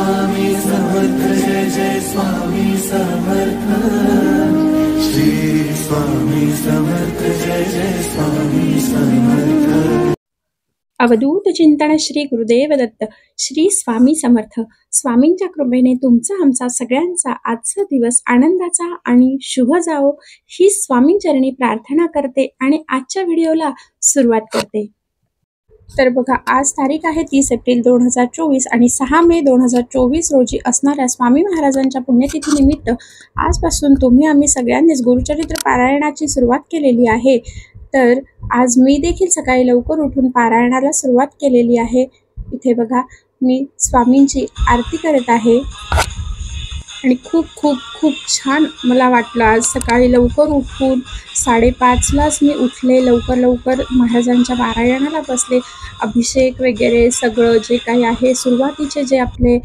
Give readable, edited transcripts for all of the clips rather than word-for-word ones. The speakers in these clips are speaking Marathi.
स्वामी समर्थ, जय जय स्वामी समर्थ। श्री स्वामी समर्थ, जय जय स्वामी समर्थ। अवधूत चिंतन श्री गुरुदेव दत्त। श्री स्वामी समर्थ। स्वामींच्या कृपेने तुमचा आमचा सगळ्यांचा आजचा दिवस आनंदाचा आणि शुभ जावो ही स्वामींचरणी प्रार्थना करते आणि आजच्या व्हिडिओला सुरुवात करते। तर बघा, आज तारीख आहे 30 एप्रिल 2024 आणि 6 मे 2024 रोजी असणाऱ्या स्वामी महाराजांच्या पुण्यतिथी निमित्त आजपासून तुम्ही आम्ही सगळ्यांनीच गुरुचरित्र पारायणाची सुरुवात केलेली आहे। तर आज मी देखील सकाळी लवकर उठून पारायणाला सुरुवात केलेली आहे। इथे बघा, मी स्वामींची आरती करत आहे आणि खूप खूप खूप छान मला वाटलं। आज सकाळी लवकर उठून 5:30लाच मी उठले, लवकर महाराजांच्या पारायणाला बसले। अभिषेक वगैरे सगळं जे काही आहे, सुरुवातीचे जे आपले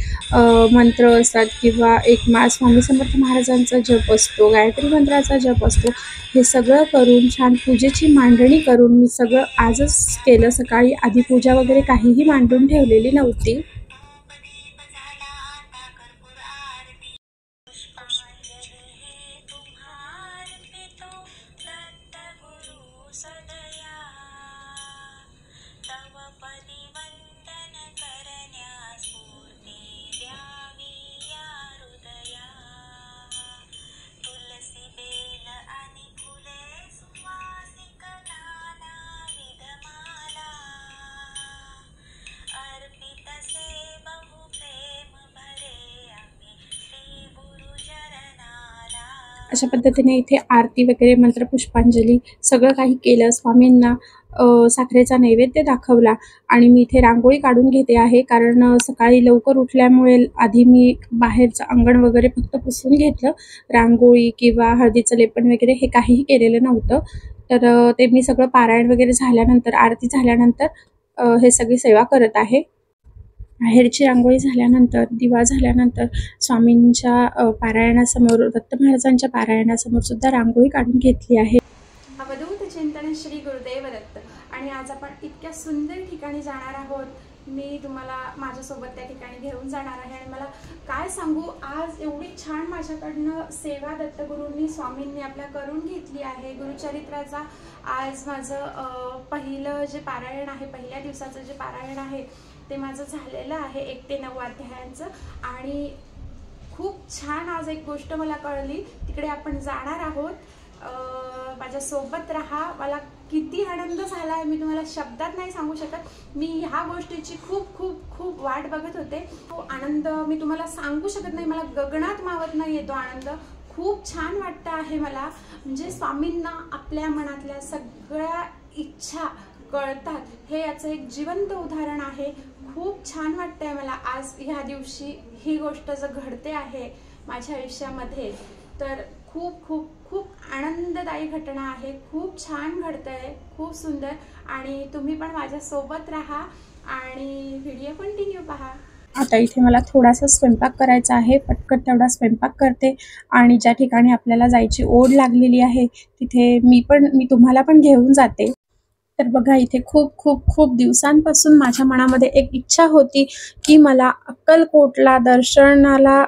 मंत्र असतात किंवा एक स्वामी समर्थ महाराजांचा जप असतो, गायत्री मंत्राचा जप असतो, हे सगळं करून छान पूजेची मांडणी करून मी सगळं आजच केलं। सकाळी आधी पूजा वगैरे काहीही मांडून ठेवलेली नव्हती। अशा पद्धतीने इथे आरती वगैरे मंत्र पुष्पांजली सगळं काही केलं। स्वामींना साखरेचा नैवेद्य दाखवला आणि मी इथे रांगोळी काढून घेते आहे, कारण सकाळी लवकर उठल्यामुळे आधी मी बाहेरचं अंगण वगैरे फक्त पुसून घेतलं। रांगोळी किंवा हळदीचं लेपन वगैरे हे काहीही केलेलं नव्हतं। तर ते मी सगळं पारायण वगैरे झाल्यानंतर, आरती झाल्यानंतर हे सगळी सेवा करत आहे। बाहेरची रांगोळी झाल्यानंतर, दिवा झाल्यानंतर स्वामींच्या पारायणासमोर, दत्त महाराजांच्या पारायणासमोर सुद्धा रांगोळी काढून घेतली आहे। अवधूत चिंतन श्री गुरुदेव दत्त। आणि आज आपण इतक्या सुंदर ठिकाणी जाणार आहोत। मी तुम्हाला माझ्यासोबत त्या ठिकाणी घेऊन जाणार आहे आणि मला काय सांगू, आज एवढी छान माझ्याकडनं सेवा दत्तगुरूंनी स्वामींनी आपल्या करून घेतली आहे। गुरुचरित्राचा आज माझं पहिलं जे पारायण आहे, पहिल्या दिवसाचं जे पारायण आहे ते माझं झालेलं आहे 1 ते 9 अध्यायांचं। आणि खूप छान आज एक गोष्ट मला कळली, तिकडे आपण जाणार आहोत। माझ्यासोबत राहा। मला किती आनंद झाला आहे मी तुम्हाला शब्दात नाही सांगू शकत। मी ह्या गोष्टीची खूप खूप खूप वाट बघत होते। तो आनंद मी तुम्हाला सांगू शकत नाही, मला गगनात मावत नाही आहे तो आनंद। खूप छान वाटतं आहे मला, म्हणजे स्वामींना आपल्या मनातल्या सगळ्या इच्छा कळतात, हे याचं एक जिवंत उदाहरण आहे। खूप छान वाटतंय मला आज ह्या दिवशी ही गोष्ट जर घडते आहे माझ्या आयुष्यामध्ये, तर खूप खूप खूप आनंददायी घटना आहे। खूप छान घडतंय, खूप सुंदर। आणि तुम्ही पण माझ्यासोबत राहा आणि व्हिडिओ कंटिन्यू पहा। आता इथे मला थोडासा स्वयंपाक करायचा आहे, पटकन तेवढा स्वयंपाक करते आणि ज्या ठिकाणी आपल्याला जायची ओढ लागलेली आहे तिथे मी तुम्हाला पण घेऊन जाते। तर बघा, इथे खूप खूप खूप दिवसांपासून माझ्या मनामध्ये एक इच्छा होती की मला अक्कलकोटला दर्शनाला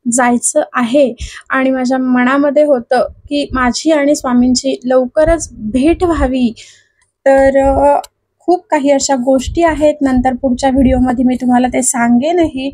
जायचं आहे आणि माझ्या मनामध्ये होतं की माझी आणि स्वामींची लवकरच भेट व्हावी। तर खूप काही अशा गोष्टी आहेत, नंतर पुढच्या व्हिडिओमध्ये मी तुम्हाला ते सांगेनही।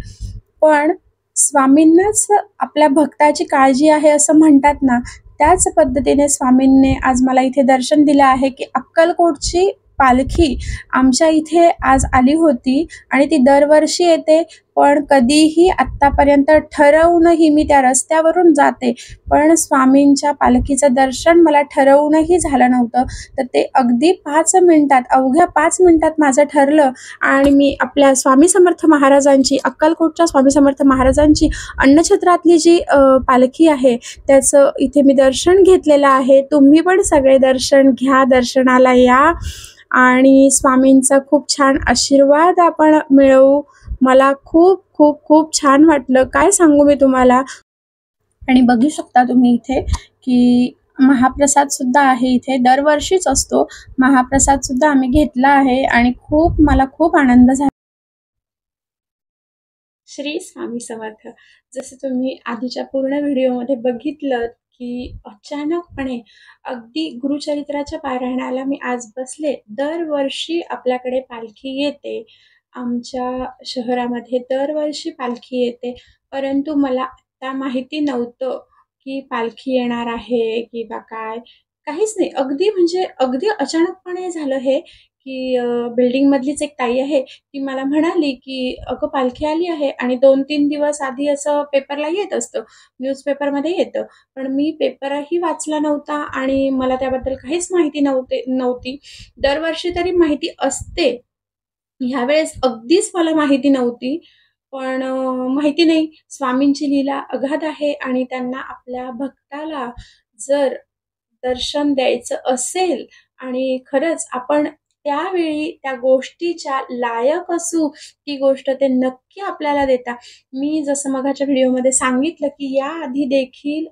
पण स्वामींनाच आपल्या भक्ताची काळजी आहे असं म्हणतात ना, त्याच पद्धतीने स्वामींनी आज मला इथे दर्शन दिलं आहे की अक्कलकोटची पालखी आमच्या इथे आज आली होती आणि ती दरवर्षी येते, पण कधीही आत्तापर्यंत ठरवूनही मी त्या रस्त्यावरून जाते, पण स्वामींच्या पालखीचं दर्शन मला ठरवूनही झालं नव्हतं। तर ते अगदी 5 मिनिटात, अवघ्या 5 मिनिटात माझं ठरलं आणि मी आपल्या स्वामी समर्थ महाराजांची, अक्कलकोटच्या स्वामी समर्थ महाराजांची अन्नछत्रातली जी पालखी आहे त्याचं इथे मी दर्शन घेतलेलं आहे। तुम्ही पण सगळे दर्शन घ्या, दर्शनाला या आणि स्वामींचा खूप छान आशीर्वाद आपण मिळवू। मला खूप खूप खूप छान वाटलं, काय सांगू मी तुम्हाला। आणि बघू शकता तुम्ही इथे की महाप्रसाद सुद्धा आहे, इथे दरवर्षीच असतो महाप्रसाद सुद्धा आम्ही घेतला आहे आणि मला खूप आनंद झाला। श्री स्वामी समर्थ. जसं तुम्ही आधीच्या पूर्ण व्हिडिओमध्ये बघितलंत, की अचानकपणे अगदी गुरुचरित्राच्या पारायणाला मी आज बसले. दरवर्षी आपल्याकडे पालखी येते. आमच्या शहरामध्ये दरवर्षी पालखी येते. परंतु मला आत्ता माहिती नव्हतं, की पालखी येणार आहे किंवा काय. काहीच नाही. अगदी म्हणजे अगदी अचानकपणे झालं हे, की बिल्डिंगमधलीच एक ताई आहे. ती मला म्हणाली, की "अगं पालखी आली आहे" आणि 2-3 दिवस आधी असं पेपरला येत असतं, न्यूजपेपरमध्ये येतं. पण मी पेपरही वाचला नव्हता आणि मला त्याबद्दल काहीच माहिती नव्हती. दरवर्षी तरी माहिती असते. ह्यावेळेस अगदीच मला माहिती नव्हती. पण माहिती नाही, स्वामींची लीला अगाध आहे आणि त्यांना आपल्या भक्ताला जर दर्शन द्यायचं असेल आणि खरंच आपण त्यावेळी त्या गोष्टीच्या लायक असू, ती गोष्ट ते नक्की आपल्याला देतात. मी जसं मघाच्या व्हिडिओमध्ये सांगितलं, की याआधी देखील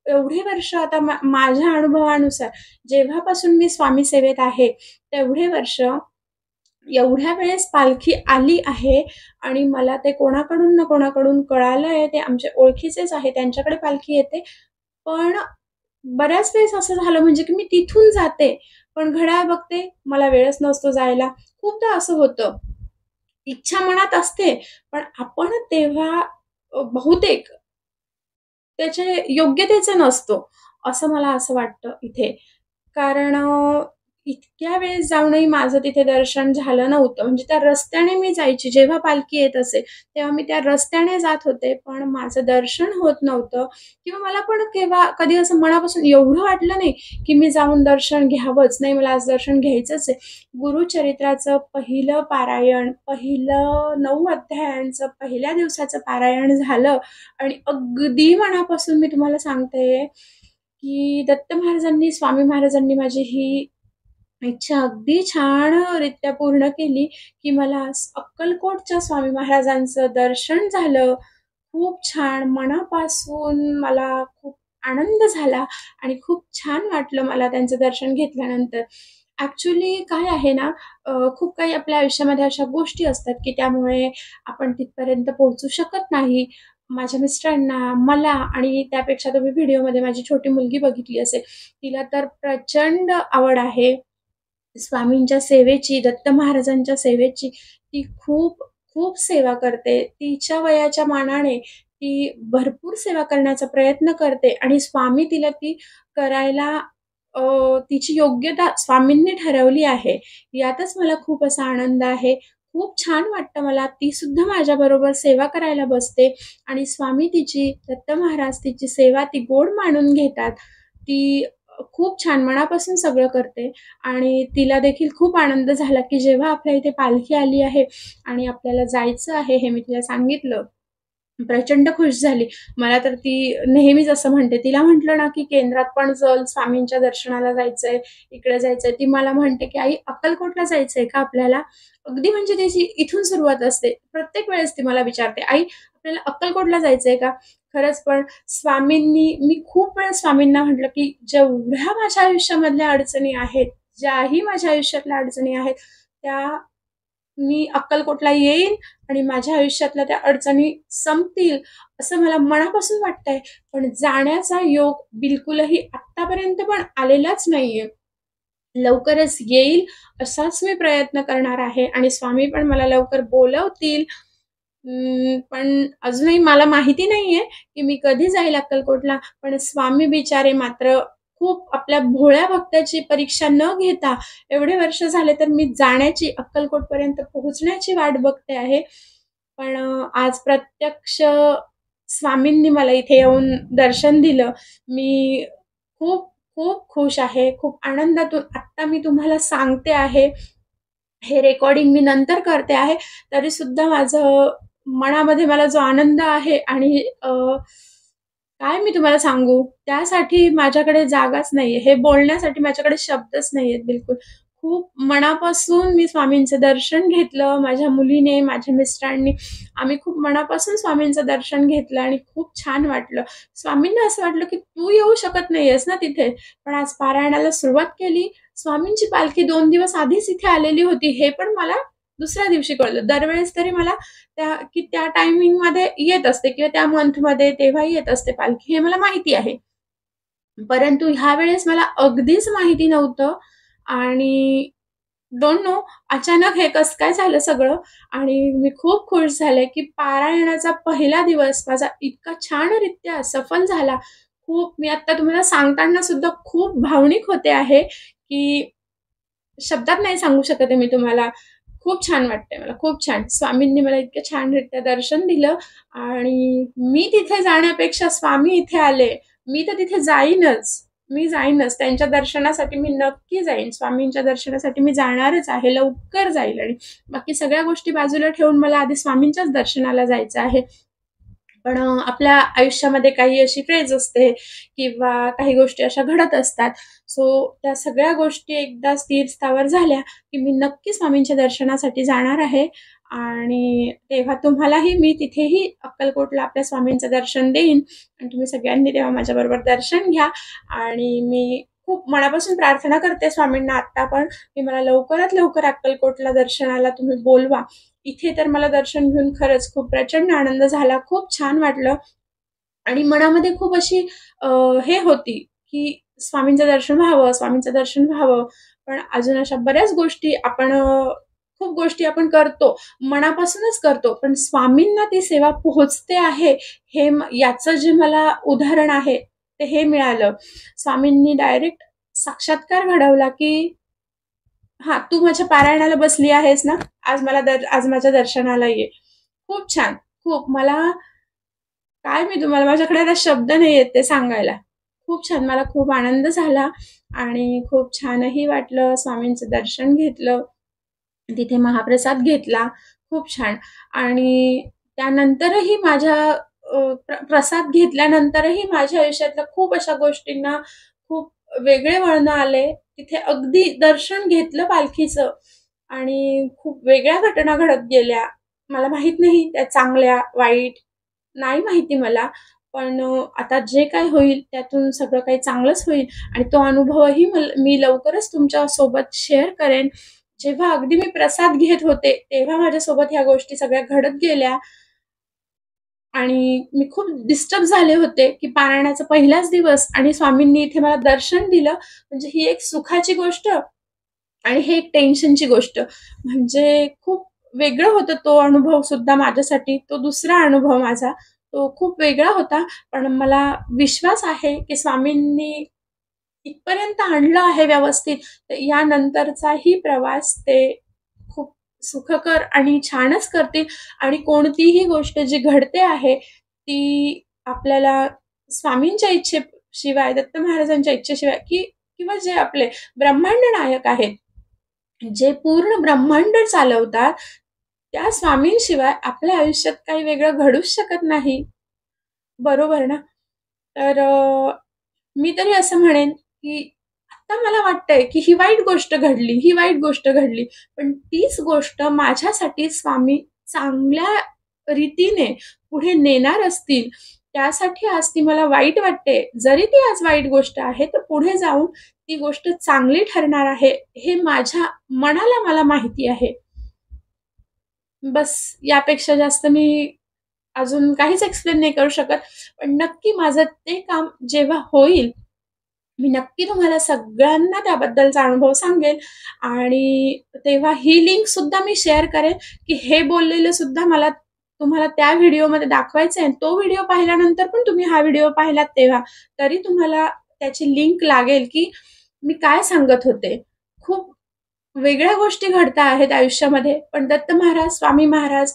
एवढी वर्ष आता माझ्या अनुभवानुसार जेव्हापासून मी स्वामी सेवेत आहे, तेवढे वर्ष एवढ्या वेळेस पालखी आली आहे आणि मला ते कोणाकडून ना कोणाकडून कळालंय, ते आमच्या ओळखीचेच आहे, त्यांच्याकडे पालखी येते. पण बऱ्याच वेळेस असं झालं म्हणजे की मी तिथून जाते, पण घड्याळ बघते, मला वेळच नसतो जायला. खूपदा असं होतं. इच्छा मनात असते, पण आपण तेव्हा बहुतेक त्याचे योग्यतेचे नसतो, असं मला वाटतं इथे. कारण इतक्या वेळेस जाऊनही माझं तिथे दर्शन झालं नव्हतं. म्हणजे त्या रस्त्याने मी जायची. जेव्हा पालखी येत असे, तेव्हा मी त्या रस्त्याने जात होते, पण माझं दर्शन होत नव्हतं किंवा मला पण केव्हा कधी असं मनापासून एवढं वाटलं नाही, की मी जाऊन दर्शन घ्यावंच. नाही, मला आज दर्शन घ्यायचंच आहे. गुरुचरित्राचं पहिलं पारायण, पहिलं 9 अध्यायांचं पहिल्या दिवसाचं पारायण झालं आणि अगदी मनापासून मी तुम्हाला सांगते, की दत्त महाराजांनी, स्वामी महाराजांनी माझी ही इच्छा अगदी छानरित्या पूर्ण केली, की मला अक्कलकोटच्या स्वामी महाराजांचं दर्शन झालं. खूप छान मनापासून मला खूप आनंद झाला आणि खूप छान वाटलं मला त्यांचं दर्शन घेतल्यानंतर. ॲक्चुअली काय आहे ना, खूप काही आपल्या आयुष्यामध्ये अशा गोष्टी असतात, की त्यामुळे आपण तिथपर्यंत पोहोचू शकत नाही. माझ्या मिस्टरांना, मला आणि त्यापेक्षा तुम्ही व्हिडिओमध्ये माझी छोटी मुलगी बघितली असेल, तिला तर प्रचंड आवड आहे स्वामींच्या सेवेची, दत्त महाराजांच्या सेवेची. ती खूप, खूप सेवा करते. तिच्या वयाच्या मानाने ती भरपूर सेवा करण्याचा प्रयत्न करते आणि स्वामी तिला ती करायला तिची योग्यता स्वामींनी ठरवली आहे. यातच मला खूप असा आनंद आहे. खूप छान वाटतं मला. ती सुद्धा माझ्याबरोबर सेवा करायला बसते आणि स्वामी तिची, दत्त महाराज तिची सेवा ती गोड मानून घेतात. ती खूप छान मनापासून सगळं करते आणि तिला देखील खूप आनंद झाला, की जेव्हा आपल्या इथे पालखी आली आहे आणि आपल्याला जायचं आहे हे मी तिला सांगितलं. प्रचंड खुश झाली. मला तर ती नेहमीच असं म्हणते. तिला म्हटलं ना, की केंद्रात पण चल, स्वामींच्या दर्शनाला जायचंय, इकडे जायचंय. ती मला म्हणते, की "आई अक्कलकोटला जायचंय का आपल्याला?" अगदी म्हणजे तिची इथून सुरुवात असते. प्रत्येक वेळेस ती मला विचारते, "आई आपल्याला अक्कलकोटला जायचंय का?" खरंच पण मी खूप वेळा स्वामींना म्हटलं, की जेवढ्या माझ्या आयुष्यामधल्या अडचणी आहेत, ज्याही माझ्या आयुष्यातल्या अडचणी आहेत, त्या मी अक्कलकोटला येईन आणि माझ्या आयुष्यातल्या त्या अडचणी संपतील, असं मला मनापासून वाटतंय. पण जाण्याचा योग बिलकुलही आत्तापर्यंत पण आलेलाच नाहीये. लवकरच येईल असाच मी प्रयत्न करणार आहे आणि स्वामी पण मला लवकर बोलवतील. पण अजूनही मला माहिती नाहीये, की मी कधी जाईल अक्कलकोटला. पण स्वामी बिचारे मात्र खूप आपल्या भोळ्या भक्ताची परीक्षा न घेता एवढे वर्ष झाले तर मी जाण्याची, अक्कलकोटपर्यंत पोहोचण्याची वाट बघते आहे. पण आज प्रत्यक्ष स्वामींनी मला इथे येऊन दर्शन दिलं. मी खूप, खूप खुश आहे. खूप आनंदातून आत्ता मी तुम्हाला सांगते आहे. हे रेकॉर्डिंग मी नंतर करते आहे. तरीसुद्धा माझं मनामध्ये मला जो आनंद आहे आणि काय मी तुम्हाला सांगू? त्यासाठी माझ्याकडे जागाच नाहीये. हे बोलण्यासाठी माझ्याकडे शब्दच नाहीयेत बिलकुल. खूप मनापासून मी स्वामींचं दर्शन घेतलं. माझ्या मुलीने, माझ्या मिस्टरांनी आम्ही खूप मनापासून स्वामींचं दर्शन घेतलं आणि खूप छान वाटलं. स्वामींना असं वाटलं, की "तू येऊ शकत नाहीयेस ना तिथे, पण आज पारायणाला सुरुवात केली. स्वामींची पालखी 2 दिवस आधीच इथे आलेली होती, हे पण मला दुसऱ्या दिवशी कळलं. दरवेळेस तरी मला त्या टायमिंगमध्ये येत असते किंवा त्या मंथमध्ये तेव्हा येत असते पालखी हे मला माहिती आहे. परंतु ह्यावेळेस मला अगदीच माहिती नव्हतं आणि डोंट नो अचानक हे कसं काय झालं सगळं आणि मी खूप खुश झाले, की पारायणाचा पहिला दिवस माझा इतका छानरित्या सफल झाला. खूप मी आता तुम्हाला सांगताना सुद्धा खूप भावनिक होते आहे, की शब्दात नाही सांगू शकत आहे मी तुम्हाला. खूप छान वाटतंय मला, खूप छान. स्वामींनी मला इतकं छानरित्या दर्शन दिलं आणि मी तिथे जाण्यापेक्षा स्वामी इथे आले. मी तर तिथे जाईनच. मी जाईनच. त्यांच्या दर्शनासाठी मी नक्की जाईन. स्वामींच्या दर्शनासाठी मी जाणारच आहे. लवकर जाईल आणि बाकी सगळ्या गोष्टी बाजूला ठेवून मला आधी स्वामींच्याच दर्शनाला जायचं आहे. पण आपल्या आयुष्यामध्ये काही अशी फेज असते किंवा काही गोष्टी अशा घडत असतात. सो त्या सगळ्या गोष्टी एकदा स्थिर स्थावर झाल्या, की मी नक्की स्वामींच्या दर्शनासाठी जाणार आहे आणि तेव्हा तुम्हालाही मी तिथेही अक्कलकोटला आपल्या स्वामींचं दर्शन देईन आणि तुम्ही सगळ्यांनी तेव्हा माझ्याबरोबर दर्शन घ्या आणि मी खूप मनापासून प्रार्थना करते स्वामींना आत्ता पण, की मला लवकरात लवकर अक्कलकोटला दर्शनाला तुम्ही बोलवा. इथे तर मला दर्शन घेऊन खरंच खूप प्रचंड आनंद झाला. खूप छान वाटलं आणि मनामध्ये खूप अशी अ, हे होती, की स्वामींचं दर्शन व्हावं, स्वामींचं दर्शन व्हावं. पण अजून अशा बऱ्याच गोष्टी आपण खूप गोष्टी आपण करतो, मनापासूनच करतो. पण स्वामींना ती सेवा पोहोचते आहे, याचं जे मला उदाहरण आहे, ते हे मिळालं. स्वामींनी डायरेक्ट साक्षात्कार घडवला, की हां, तू माझ्या पारायणाला बसली आहेस ना, आज माझ्या दर्शनाला ये. खूप छान. खूप मला काय मी तुम्हाला माझ्याकडे आता शब्द नाहीयेत ते सांगायला. खूप छान. मला खूप आनंद झाला आणि खूप छानही वाटलं. स्वामींचं दर्शन घेतलं. तिथे महाप्रसाद घेतला. खूप छान आणि त्यानंतरही प्रसाद घेतल्यानंतरही माझ्या आयुष्यातल्या खूप अशा गोष्टींना खूप वेगळे वळणं आले. तिथे अगदी दर्शन घेतलं पालखीचं आणि खूप वेगळ्या घटना घडत गेल्या. मला माहीत नाही त्या चांगल्या, वाईट नाही माहिती मला. पण आता जे काही होईल त्यातून सगळं काही चांगलंच होईल आणि तो अनुभवही मी लवकरच तुमच्या सोबत शेअर करेन. जेव्हा अगदी मी प्रसाद घेत होते, तेव्हा माझ्यासोबत ह्या गोष्टी सगळ्या घडत गेल्या आणि मी खूप डिस्टर्ब झाले होते, की पारायणाचा पहिलाच दिवस आणि स्वामींनी इथे मला दर्शन दिलं. म्हणजे ही एक सुखाची गोष्ट आणि हे एक टेन्शनची गोष्ट. म्हणजे खूप वेगळं होतं तो अनुभव सुद्धा माझ्यासाठी. तो दुसरा अनुभव माझा. तो खूप वेगळा होता. पण मला विश्वास आहे, की स्वामींनी इथपर्यंत आणलं आहे व्यवस्थित. तर यानंतरचाही प्रवास ते खूप सुखकर आणि छानच करतील आणि कोणतीही गोष्ट जी घडते आहे, ती आपल्याला स्वामींच्या इच्छेशिवाय, दत्त महाराजांच्या इच्छेशिवाय किंवा जे आपले ब्रह्मांड नायक आहेत, जे पूर्ण ब्रह्मांड चालवतात, त्या स्वामींशिवाय आपल्या आयुष्यात काही वेगळं घडूच शकत नाही. बरोबर ना? तर मी तरी असं म्हणेन, की आता मला वाटतंय, की ही वाईट गोष्ट घडली. पण तीच गोष्ट माझ्यासाठी स्वामी चांगल्या रीतीने पुढे नेणार असतील. त्यासाठी आज ती मला वाईट वाटते. जरी ती आज वाईट गोष्ट आहे, तर पुढे जाऊन ती गोष्ट चांगली ठरणार आहे, हे माझ्या मनाला मला माहिती आहे. बस यापेक्षा जास्त मी अजून काहीच एक्सप्लेन नाही करू शकत. पण नक्की माझं ते काम जेव्हा होईल, मी नक्की तुम्हाला सगळ्यांना त्याबद्दलचा अनुभव सांगेल आणि तेव्हा ही लिंक सुद्धा मी शेअर करेन, की हे बोललेलं सुद्धा मला तुम्हाला त्या व्हिडिओमध्ये दाखवायचं आहे. तो व्हिडिओ पाहिल्यानंतर पण तुम्ही हा व्हिडिओ पाहिलात तेव्हा, तरी तुम्हाला त्याची लिंक लागेल, की मी काय सांगत होते. खूप वेगळ्या गोष्टी घडता आहेत आयुष्यामध्ये, पण दत्त महाराज, स्वामी महाराज,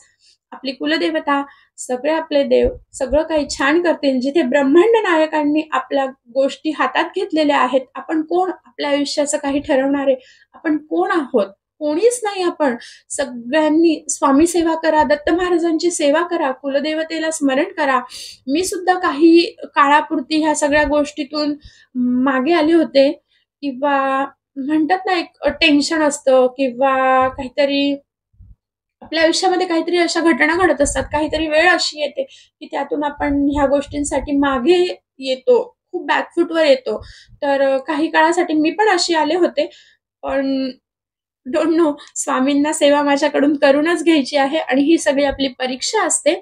आपली कुलदेवता, सगळे आपले देव सगळं काही छान करतील. जिथे ब्रह्मांड नायकांनी आपल्या गोष्टी हातात घेतलेल्या आहेत. आपण कोण? आपल्या आयुष्याचं काही ठरवणारे. आपण कोण आहोत? कोणीच नाही आपण. सगळ्यांनी स्वामी सेवा करा, दत्त महाराजांची सेवा करा, कुलदेवतेला स्मरण करा. मी सुद्धा काही काळापुरती ह्या सगळ्या गोष्टीतून मागे आले होते किंवा म्हणतात ना, एक टेन्शन असतं किंवा काहीतरी आपल्या आयुष्यामध्ये काहीतरी अशा घटना घडत असतात. काहीतरी वेळ अशी येते, की त्यातून आपण ह्या गोष्टींसाठी मागे येतो. खूप बॅकफूटवर येतो. तर काही काळासाठी मी पण अशी आले होते. पण डोंट नो, स्वामींना सेवा माझ्याकडून करूनच घ्यायची आहे आणि ही सगळी आपली परीक्षा असते.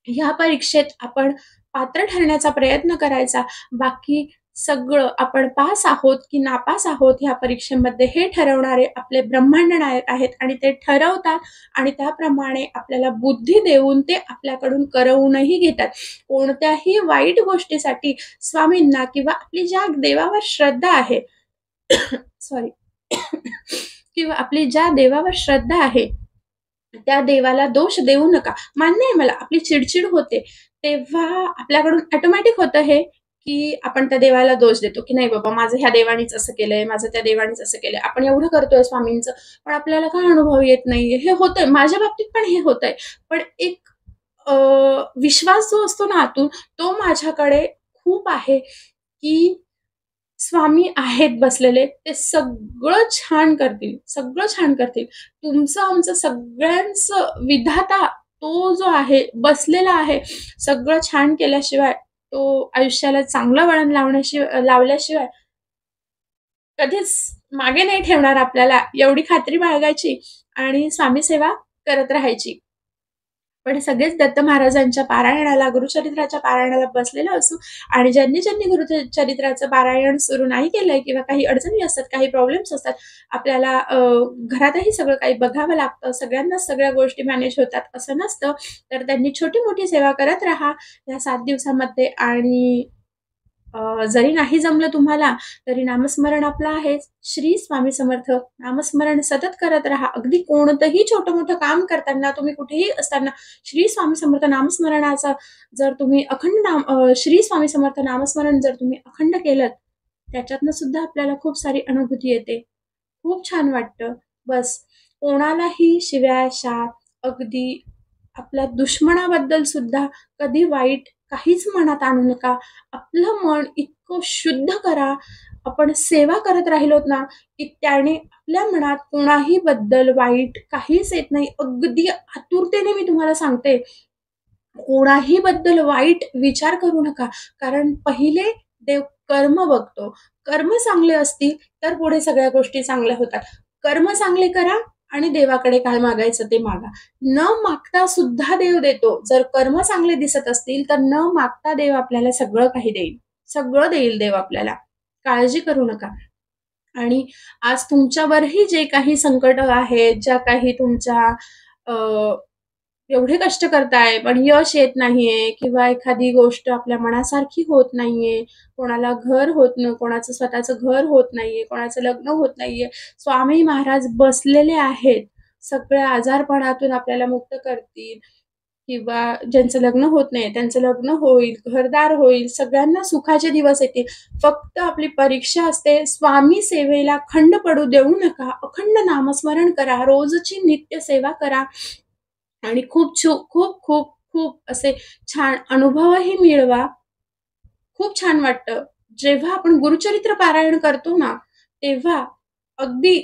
ह्या परीक्षेत आपण पात्र ठरण्याचा प्रयत्न करायचा. बाकी सगळं आपण पास आहोत की नापास आहोत ह्या परीक्षेमध्ये हे ठरवणारे आपले ब्रह्मांड नायक आहेत आणि ते ठरवतात आणि त्याप्रमाणे आपल्याला बुद्धी देऊन ते आपल्याकडून करवूनही घेतात. कोणत्याही वाईट गोष्टीसाठी स्वामींना किंवा आपली ज्या देवावर श्रद्धा आहे सॉरी किंवा आपली ज्या देवावर श्रद्धा आहे त्या देवाला दोष देऊ नका. मान्य आहे मला आपली चिडचिड होते, तेव्हा आपल्याकडून ऑटोमॅटिक होतं हे, की आपण त्या देवाला दोष देतो, की नाही बाबा माझं ह्या देवानीच असं केलंय, माझं त्या देवानीच असं केलंय. आपण एवढं करतोय स्वामींचं, पण आपल्याला का अनुभव येत नाहीये? हे होतंय. माझ्या बाबतीत पण हे होतंय. पण एक विश्वास जो असतो ना आतून, तो माझ्याकडे खूप आहे, की स्वामी आहेत बसलेले. ते सगळं छान करतील, सगळं छान करतील. तुमचं आमचं सगळ्यांचं विधाता तो जो आहे, बसलेला आहे. सगळं छान केल्याशिवाय, तो आयुष्याला चांगलं वळण लावल्याशिवाय कधीच मागे नाही ठेवणार आपल्याला. एवढी खात्री बाळगायची आणि स्वामी सेवा करत राहायची. पण सगळेच दत्त महाराजांच्या पारायणाला, गुरुचरित्राच्या पारायणाला बसलेलो असू आणि ज्यांनी गुरुचरित्राचं पारायण सुरू नाही केलंय किंवा काही अडचणी असतात, काही प्रॉब्लेम्स असतात, आपल्याला घरातही सगळं काही बघावं लागतं, सगळ्यांनाच सगळ्या गोष्टी मॅनेज होतात असं नसतं. तर त्यांनी छोटी-मोठी सेवा करत राहा या 7 दिवसामध्ये आणि जरी नाही जमलं तुम्हाला, तरी नामस्मरण आपलं आहे. श्री स्वामी समर्थ नामस्मरण सतत करत राहा. अगदी कोणतंही छोटं-मोठं काम करताना, तुम्ही कुठेही असताना श्री स्वामी समर्थ नामस्मरणाचा जर तुम्ही श्री स्वामी समर्थ नामस्मरण जर तुम्ही अखंड केलंत, त्याच्यातनं सुद्धा आपल्याला खूप सारी अनुभूती येते. खूप छान वाटतं. बस कोणालाही शिव्या, शाप, अगदी आपल्या दुश्मनाबद्दल सुद्धा कधी वाईट काहीच मनात आणू नका. आपलं मन इतकं शुद्ध करा. आपण सेवा करत राहिलोत ना, की त्याने आपल्या मनात कोणाही बद्दल वाईट काहीच येत नाही. अगदी आतुरतेने मी तुम्हाला सांगते, कोणाही बद्दल वाईट विचार करू नका. कारण पहिले देव कर्म बघतो. कर्म चांगले असतील, तर पुढे सगळ्या गोष्टी चांगल्या होतात. कर्म चांगले करा आणि देवाकडे काय मागायचं ते मागा. न मागता सुद्धा देव देतो. जर कर्म चांगले दिसत असतील, तर न मागता देव आपल्याला सगळं काही देईल. सगळं देईल देव आपल्याला. काळजी करू नका. आणि आज तुमच्यावरही जे काही संकट आहेत, ज्या काही तुमच्या अ, एवढे कष्ट करताय, पण यश येत नाहीये किंवा एखादी गोष्ट आपल्या मनासारखी होत नाहीये, कोणाला कोणाचं स्वतःचं घर होत नाहीये, कोणाचं लग्न होत नाहीये. स्वामी महाराज बसलेले आहेत. सगळ्या आजारपणातून आपल्याला मुक्त करतील किंवा ज्यांचं लग्न होत नाही, त्यांचं लग्न होईल, घरदार होईल, सगळ्यांना सुखाचे दिवस येतील. फक्त आपली परीक्षा असते. स्वामी सेवेला खंड पडू देऊ नका. अखंड नामस्मरण करा. रोजची नित्य सेवा करा. आणि खूप असे छान अनुभवही मिळवा. खूप छान वाटतं. जेव्हा आपण गुरुचरित्र पारायण करतो ना, तेव्हा अगदी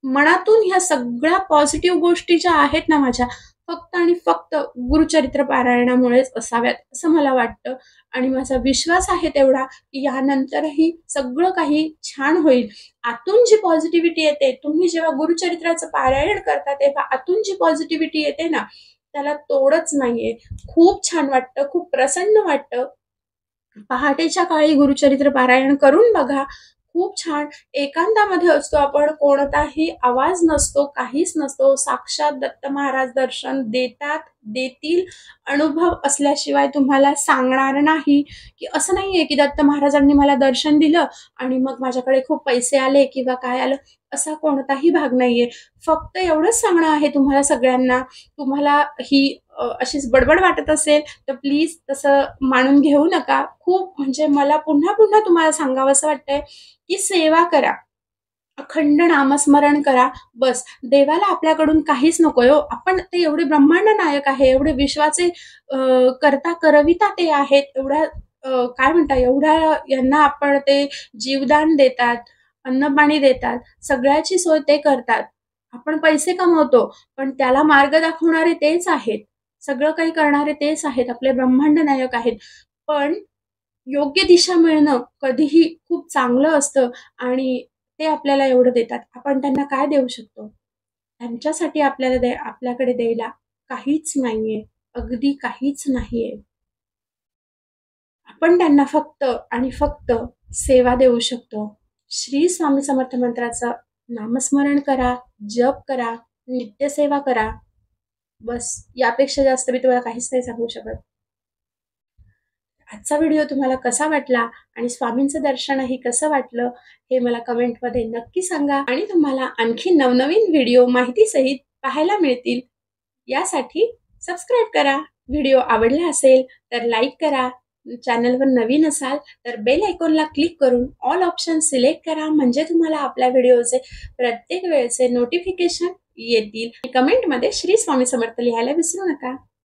मनातून ह्या सगळ्या पॉझिटिव्ह गोष्टी ज्या आहेत ना माझ्या, फक्त आणि फक्त गुरुचरित्र पारायणामुळेच असाव्यात, असं मला वाटतं. आणि माझा विश्वास आहे तेवढा, की यानंतरही सगळं काही छान होईल. आतून जी पॉझिटिव्हिटी येते, तुम्ही जेव्हा गुरुचरित्राचं पारायण करता, तेव्हा आतून जी पॉझिटिव्हिटी येते ना, त्याला तोडच नाहीये. खूप छान वाटतं, खूप प्रसन्न वाटतं. पहाटेच्या काळी गुरुचरित्र पारायण करून बघा. खूप छान. एकांतामध्ये असतो आपण, कोणताही आवाज नसतो, काहीच नसतो. साक्षात दत्त महाराज दर्शन देतील. अनुभव असल्याशिवाय तुम्हाला सांगणार नाही, की असं नाहीये, की दत्त महाराजांनी मला दर्शन दिलं आणि मग माझ्याकडे खूप पैसे आले किंवा काय आलं, असा कोणताही भाग नाहीये. फक्त एवढंच सांगणं आहे तुम्हाला सगळ्यांना, तुम्हाला ही अशीच बडबड वाटत असेल, तर प्लीज तसं मानून घेऊ नका. खूप म्हणजे मला पुन्हा तुम्हाला सांगावसं वाटतंय, की सेवा करा. अखंड नामस्मरण करा. बस देवाला आपल्याकडून काहीच नकोय हो. आपण ते एवढे ब्रह्मांड नायक आहे, एवढे विश्वाचे करता करविता ते आहेत. काय म्हणता एवढ्या यांना आपण ते जीवदान देतात, अन्न-पाणी देतात. सगळ्याची सोय ते करतात. आपण पैसे कमवतो, पण त्याला मार्ग दाखवणारे तेच आहेत. सगळं काही करणारे तेच आहेत. आपले ब्रह्मांड नायक आहेत. पण योग्य दिशा मिळणं कधीही खूप चांगलं असतं आणि ते आपल्याला एवढं देतात, आपण त्यांना काय देऊ शकतो? त्यांच्यासाठी आपल्याकडे द्यायला काहीच नाहीये, अगदी काहीच नाहीये. आपण त्यांना फक्त आणि फक्त सेवा देऊ शकतो. श्री स्वामी समर्थ मंत्राचं नामस्मरण करा, जप करा, नित्यसेवा करा. बस यापेक्षा जास्त मी तुम्हाला काहीच नाही सांगू शकत. आजचा व्हिडिओ तुम्हाला कसा वाटला आणि स्वामींचं दर्शनही कसं वाटलं हे मला कमेंटमध्ये नक्की सांगा. आणि तुम्हाला आणखी नवनवीन व्हिडिओ माहितीसहित पाहायला मिळतील यासाठी सबस्क्राईब करा. व्हिडिओ आवडला असेल तर लाईक करा. चॅनलवर नवीन असाल तर बेल आयकॉनला क्लिक करून ऑल ऑप्शन सिलेक्ट करा, म्हणजे तुम्हाला आपल्या व्हिडिओचे प्रत्येक वेळेचे नोटिफिकेशन येतील. कमेंटमध्ये श्री स्वामी समर्थ लिहायला विसरू नका.